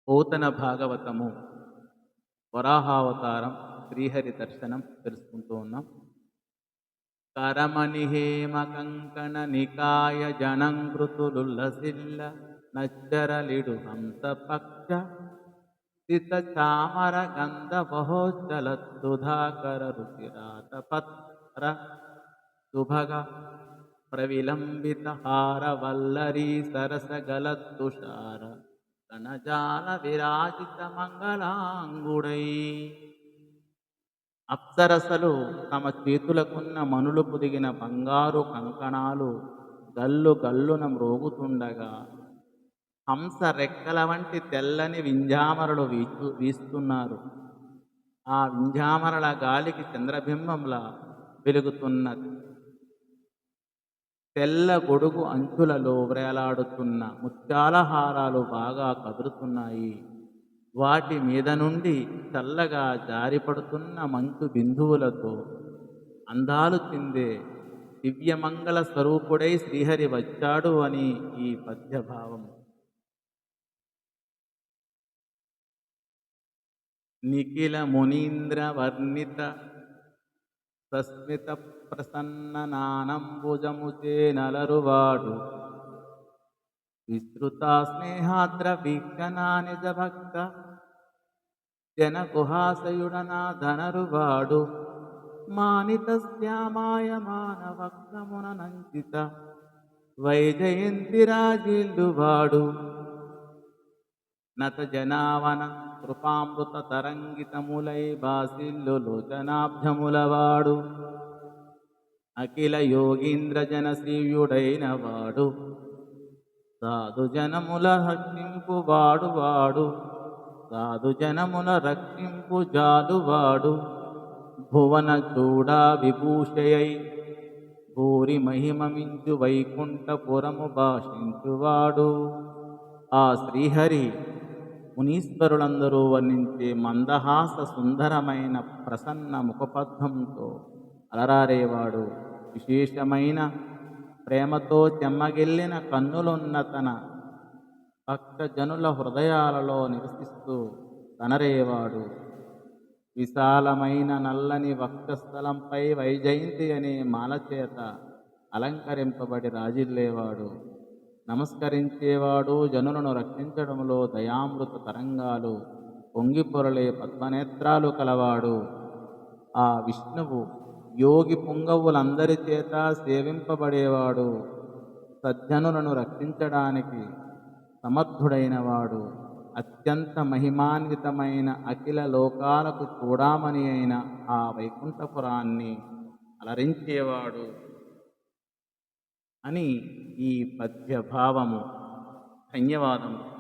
పోతన భాగవతము వరాహావతారం శ్రీహరి దర్శనం తెలుసుకుంటూ ఉన్నాం. కరమణి హేమ కంకణ నికాయ జనంకృతులుల్లసిల్ల నచ్చరలిడు హంస పక్ష సిత చామర గంధ బహోజ్జల సుధాకర రుచిరాత పత్ర సుభగ ప్రవిలంబిత హార వల్లరీ సరసగల తుషార కనజాల విరాజిత మంగళాంగుడై. అప్సరసలు తమ చేతులకున్న మనులు పొదిగిన బంగారు కంకణాలు గల్లు గల్లున మ్రోగుతుండగా, హంస రెక్కల వంటి తెల్లని వింజామరలు వీస్తున్నారు. ఆ వింజామరల గాలికి చంద్రబింబంలా వెలుగుతున్న తెల్ల గొడుగు అంచులలో వ్రేలాడుతున్న ముత్యాల హారాలు బాగా కదులుతున్నాయి. వాటి మీద నుండి చల్లగా జారిపడుతున్న మంచు బిందువులతో అందాలు చెందే దివ్యమంగళ స్వరూపుడై శ్రీహరి వచ్చాడు అని ఈ పద్యభావం. నిఖిల మునీంద్ర వర్ణిత సస్మిత ప్రసన్న నానంబుజముచే నలరువాడు విస్తృత స్నేహాద్ర వీక్షణా నిజ భక్త జన గుహాశయుడనా ధనరువాడు మానిత శ్యామాయమాన వక్రమున నంచిత వైజయంతి రాజిల్లువాడు నత జనావన కృపామృత తరంగితములై బాసిల్లు లోచనాబ్జములవాడు అఖిల యోగీంద్ర జనశీయుడైన వాడు సాధు జనముల రక్షింపు వాడు సాధు జనముల రక్షింపు జాలువాడు భువన చూడా విభూషయై భూరి మహిమమించు వైకుంఠపురము భాషించువాడు. ఆ శ్రీహరి మునీశ్వరులందరూ వర్ణించే మందహాస సుందరమైన ప్రసన్న ముఖపద్మంతో అలరారేవాడు. విశేషమైన ప్రేమతో చెమ్మగిల్లిన కన్నులున్న తన భక్తజనుల హృదయాలలో నివసిస్తూ తనరేవాడు. విశాలమైన నల్లని వక్షస్థలంపై వైజయంతి అనే మాలచేత అలంకరింపబడి రాజిల్లేవాడు. నమస్కరించేవాడు. జనులను రక్షించడంలో దయామృత తరంగాలు పొంగిపొరలే పద్మనేత్రాలు కలవాడు. ఆ విష్ణువు యోగి పుంగవులందరి చేత సేవింపబడేవాడు. సజ్జనులను రక్షించడానికి సమర్థుడైనవాడు. అత్యంత మహిమాన్వితమైన అఖిల లోకాలకు చూడామణి అయిన ఆ వైకుంఠపురాన్ని అలరించేవాడు అని ఈ పద్యభావము. ధన్యవాదములు.